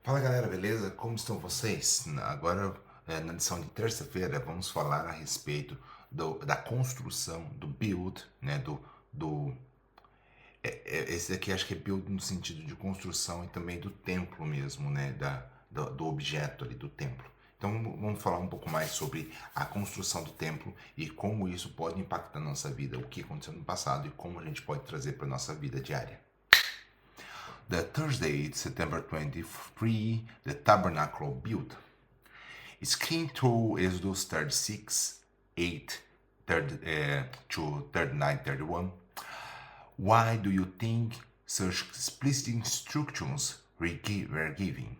Fala galera, beleza? Como estão vocês? Agora, na edição de terça-feira, vamos falar a respeito da construção, do build, né? Esse daqui acho que é build no sentido de construção e também do templo mesmo, né? Do objeto ali, do templo. Então vamos falar um pouco mais sobre a construção do templo e como isso pode impactar na nossa vida, o que aconteceu no passado e como a gente pode trazer para a nossa vida diária. The Thursday, September 23, the tabernacle built. Skim through Exodus 36, 8 to 39, 31. Why do you think such explicit instructions were given?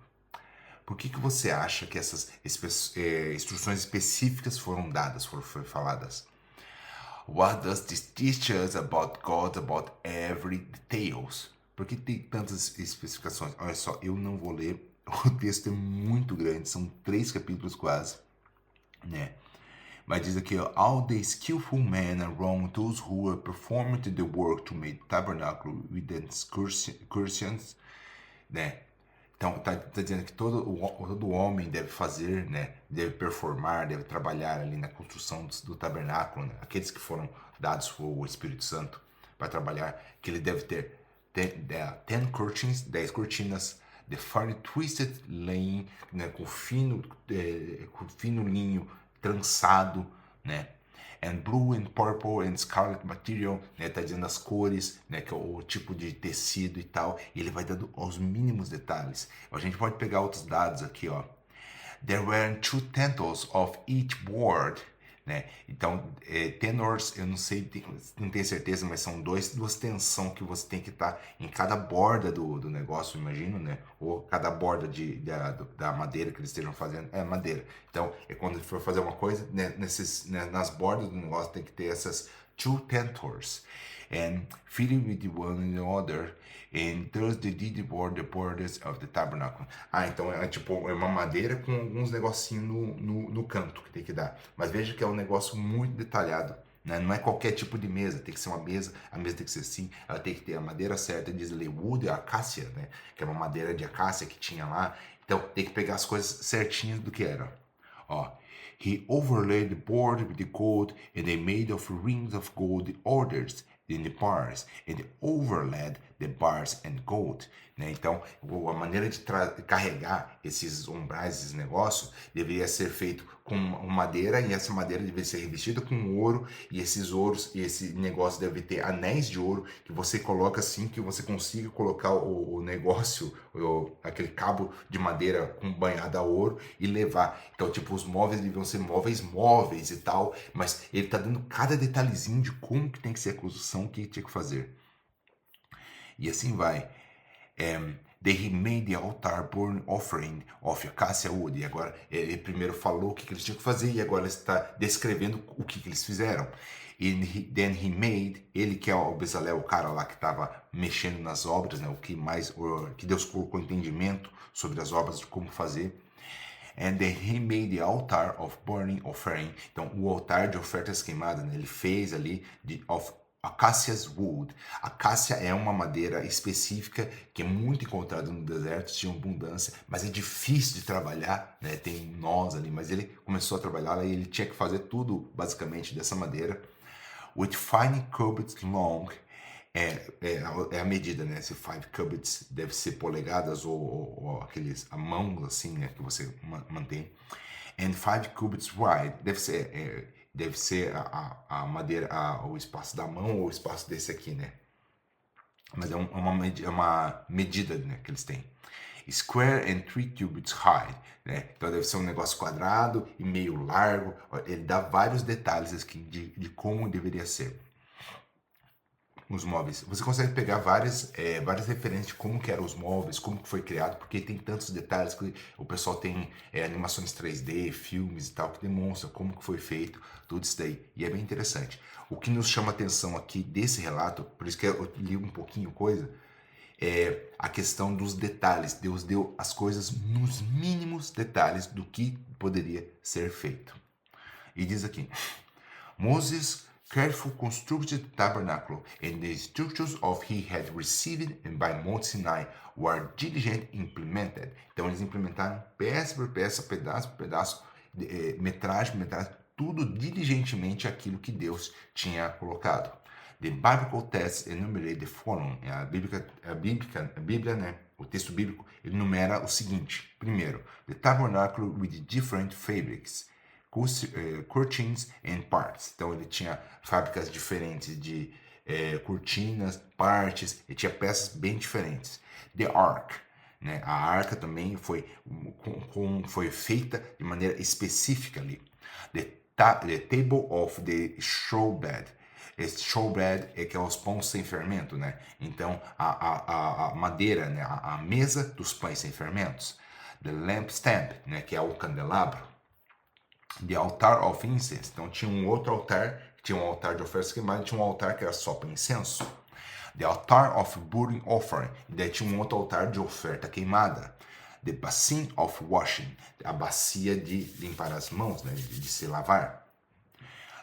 Por que você acha que essas instruções específicas foram dadas, foram faladas? What does this teach us about God, about every details? Por que tem tantas especificações? Olha só, eu não vou ler, o texto é muito grande, são 3 capítulos quase, né? Mas diz aqui, ó, all the skillful men around those who performed the work to make tabernacle with the excursions, né? Então, tá dizendo que todo homem deve fazer, né? Deve performar, deve trabalhar ali na construção do tabernáculo, né? Aqueles que foram dados por Espírito Santo para trabalhar, que ele deve ter 10 curtains, 10 cortinas, the fine twisted linen, né? Com fino linho trançado, né? And blue and purple and scarlet material, né? Tá dizendo as cores, né? Que é o tipo de tecido e tal. E ele vai dando os mínimos detalhes. A gente pode pegar outros dados aqui, ó. There were 2 tenths of each board, né? Então, tenors, eu não sei, não tenho certeza, mas são duas tensões que você tem que estar em cada borda do negócio, imagino, né? Ou cada borda da madeira que eles estejam fazendo, é madeira. Então, quando for fazer uma coisa, né, nas bordas do negócio tem que ter essas 2 tentors. And fitting with one another, and thus they did the borders of the tabernacle. Ah, então é tipo, é uma madeira com alguns negocinhos no canto que tem que dar. Mas veja que é um negócio muito detalhado. Né? Não é qualquer tipo de mesa, tem que ser uma mesa, a mesa tem que ser assim, ela tem que ter a madeira certa, diz ali wood, acácia, né? Que é uma madeira de acácia que tinha lá. Então tem que pegar as coisas certinhas do que era. Ó, he overlaid the board with the gold, and they made of rings of gold orders in the bars, and overlaid the bars and gold. Né? Então, a maneira de carregar esses umbrais, esses negócios, deveria ser feito com madeira, e essa madeira deveria ser revestida com ouro, e esses ouros, e esse negócio deve ter anéis de ouro, que você coloca assim, que você consiga colocar o negócio, aquele cabo de madeira com banhado a ouro, e levar. Então, tipo, os móveis deviam ser móveis e tal, mas ele tá dando cada detalhezinho de como que tem que ser a construção, o que tinha que fazer. E assim vai. Then he made the altar burnt offering of acacia wood. E agora ele primeiro falou o que eles tinham que fazer e agora ele está descrevendo o que eles fizeram. Then he made, ele que é o Bezalel, o cara lá que estava mexendo nas obras, né, que Deus colocou entendimento sobre as obras de como fazer. And then he made the altar of burning offering. Então, o altar de ofertas queimadas, né, ele fez ali of acacia's wood. Acácia é uma madeira específica que é muito encontrada no deserto, tinha abundância, mas é difícil de trabalhar, né? Tem nós ali, mas ele começou a trabalhar e ele tinha que fazer tudo basicamente dessa madeira. With fine cubits long, é a medida, né? Se 5 cubits deve ser polegadas ou aqueles a mão assim, né? Que você mantém. And 5 cubits wide deve ser a madeira, o espaço da mão ou o espaço desse aqui, né? Mas é uma medida, né, que eles têm. Square and 3 cubits high, né? Então deve ser um negócio quadrado e meio largo. Ele dá vários detalhes aqui de como deveria ser os móveis. Você consegue pegar várias referências de como que eram os móveis, como que foi criado, porque tem tantos detalhes que o pessoal tem animações 3D, filmes e tal, que demonstram como que foi feito, tudo isso daí. E é bem interessante. O que nos chama atenção aqui desse relato, por isso que eu li um pouquinho coisa, é a questão dos detalhes. Deus deu as coisas nos mínimos detalhes do que poderia ser feito. E diz aqui, Moses careful constructed tabernacle, and the instructions of he had received and by Mount Sinai were diligently implemented. Então eles implementaram peça por peça, pedaço por pedaço, metragem por metragem, tudo diligentemente aquilo que Deus tinha colocado. The biblical text enumerate the following. A Bíblia, né? O texto bíblico, ele numera o seguinte. Primeiro, the tabernacle with different fabrics, curtains and parts. Então ele tinha fábricas diferentes de cortinas, partes, e tinha peças bem diferentes. The ark, né? A arca também foi feita de maneira específica ali. The table of the showbread. Esse showbread é que é os pães sem fermento, né? Então, a madeira, né? A mesa dos pães sem fermentos. The lampstand, né? Que é o candelabro. The altar of incense. Então, tinha um outro altar, tinha um altar de ofertas queimadas, e tinha um altar que era só para incenso. The altar of burnt offering. E daí tinha um outro altar de oferta queimada. The basin of washing. A bacia de limpar as mãos, né? De se lavar.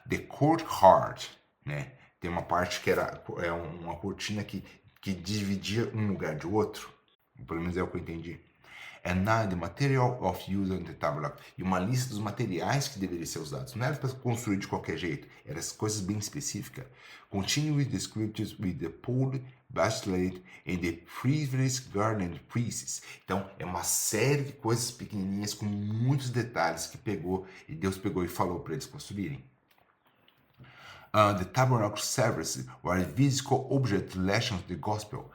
The courtyard, né? Tem uma parte que era uma cortina que dividia um lugar de outro. Pelo menos é o que eu entendi. And now the material of use on the tabernacle. E uma lista dos materiais que deveriam ser usados. Não era para construir de qualquer jeito. Eram coisas bem específicas. Continue with the scriptures with the pole, basket and the previously garland pieces. Então, é uma série de coisas pequenininhas com muitos detalhes que Deus pegou e falou para eles construírem. The tabernacle service were physical object relations to the gospel.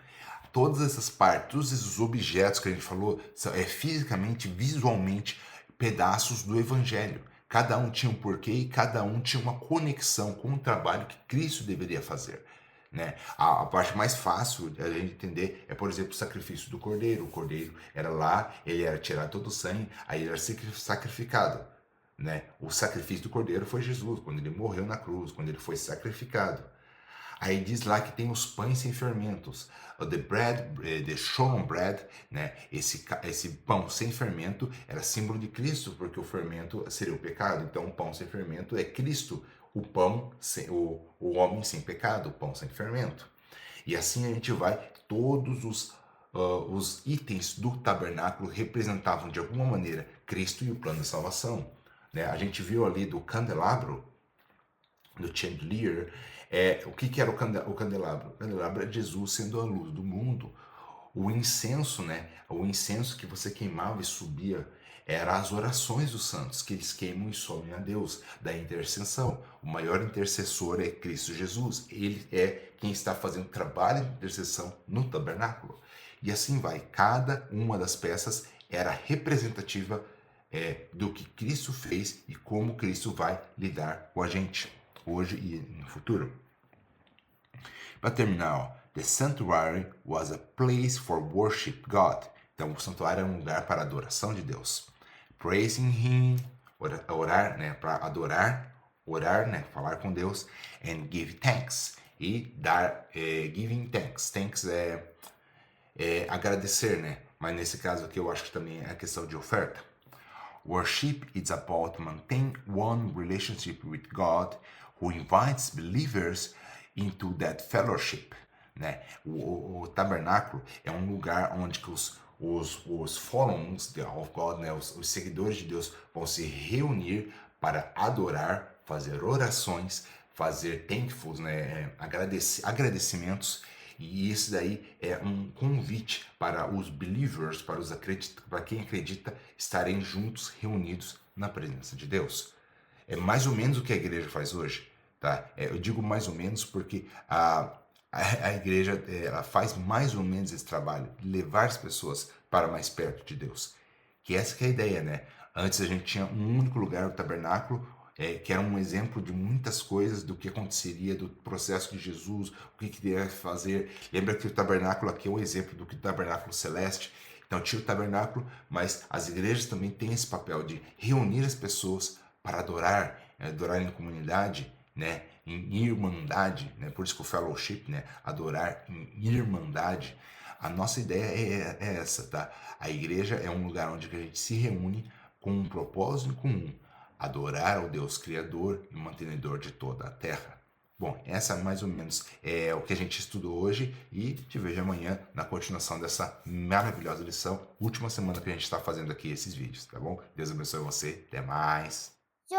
Todas essas partes, todos esses objetos que a gente falou, são fisicamente, visualmente, pedaços do evangelho. Cada um tinha um porquê e cada um tinha uma conexão com o trabalho que Cristo deveria fazer. Né? A parte mais fácil de a gente entender é, por exemplo, o sacrifício do cordeiro. O cordeiro era lá, ele era tirado todo o sangue, aí ele era sacrificado. Né? O sacrifício do cordeiro foi Jesus, quando ele morreu na cruz, quando ele foi sacrificado. Aí diz lá que tem os pães sem fermentos. The bread, the shalom bread, né? Esse pão sem fermento era símbolo de Cristo, porque o fermento seria o pecado. Então o pão sem fermento é Cristo, o pão, o homem sem pecado, o pão sem fermento. E assim a gente vai, todos os itens do tabernáculo representavam de alguma maneira Cristo e o plano de salvação. Né? A gente viu ali do candelabro, do chandelier, o que era o candelabro? O candelabro é Jesus sendo a luz do mundo. O incenso, né? O incenso que você queimava e subia, eram as orações dos santos, que eles queimam e sobem a Deus, da intercessão. O maior intercessor é Cristo Jesus. Ele é quem está fazendo trabalho de intercessão no tabernáculo. E assim vai. Cada uma das peças era representativa do que Cristo fez e como Cristo vai lidar com a gente, hoje e no futuro. Para terminar, the sanctuary was a place for worship God. Então, o santuário é um lugar para adoração de Deus. Praising Him, orar, né, para adorar, orar, né, falar com Deus, and give thanks, e dar, giving thanks. Thanks é agradecer, né? Mas nesse caso aqui eu acho que também é a questão de oferta. Worship is about maintaining one relationship with God, who invites believers into that fellowship. Né? O tabernáculo é um lugar onde que os followers of God, né? os seguidores de Deus, vão se reunir para adorar, fazer orações, fazer thankfuls, né? Agradecimentos. E isso daí é um convite para os believers, para quem acredita, estarem juntos, reunidos na presença de Deus. É mais ou menos o que a igreja faz hoje. Tá? Eu digo mais ou menos porque a igreja ela faz mais ou menos esse trabalho, de levar as pessoas para mais perto de Deus. Que essa que é a ideia, né? Antes a gente tinha um único lugar, o tabernáculo, que era um exemplo de muitas coisas do que aconteceria, do processo de Jesus, o que queria fazer. Lembra que o tabernáculo aqui é um exemplo do que o tabernáculo celeste. Então tinha o tabernáculo, mas as igrejas também têm esse papel de reunir as pessoas para adorar em comunidade, né? Em irmandade, né? Por isso que o fellowship, né? Adorar em irmandade. A nossa ideia é essa, tá? A igreja é um lugar onde a gente se reúne com um propósito comum: adorar ao Deus Criador e mantenedor de toda a terra. Bom, essa mais ou menos é o que a gente estudou hoje e te vejo amanhã na continuação dessa maravilhosa lição. Última semana que a gente está fazendo aqui esses vídeos, tá bom? Deus abençoe você. Até mais. Joy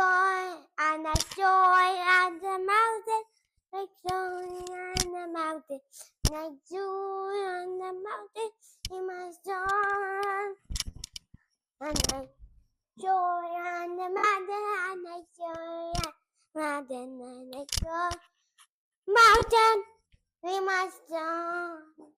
and the joy and the mountain, the joy and the mountain, the joy and the mountain, in my joy and the joy and the mountain and the joy and mountain and the joy mountain, we must joy.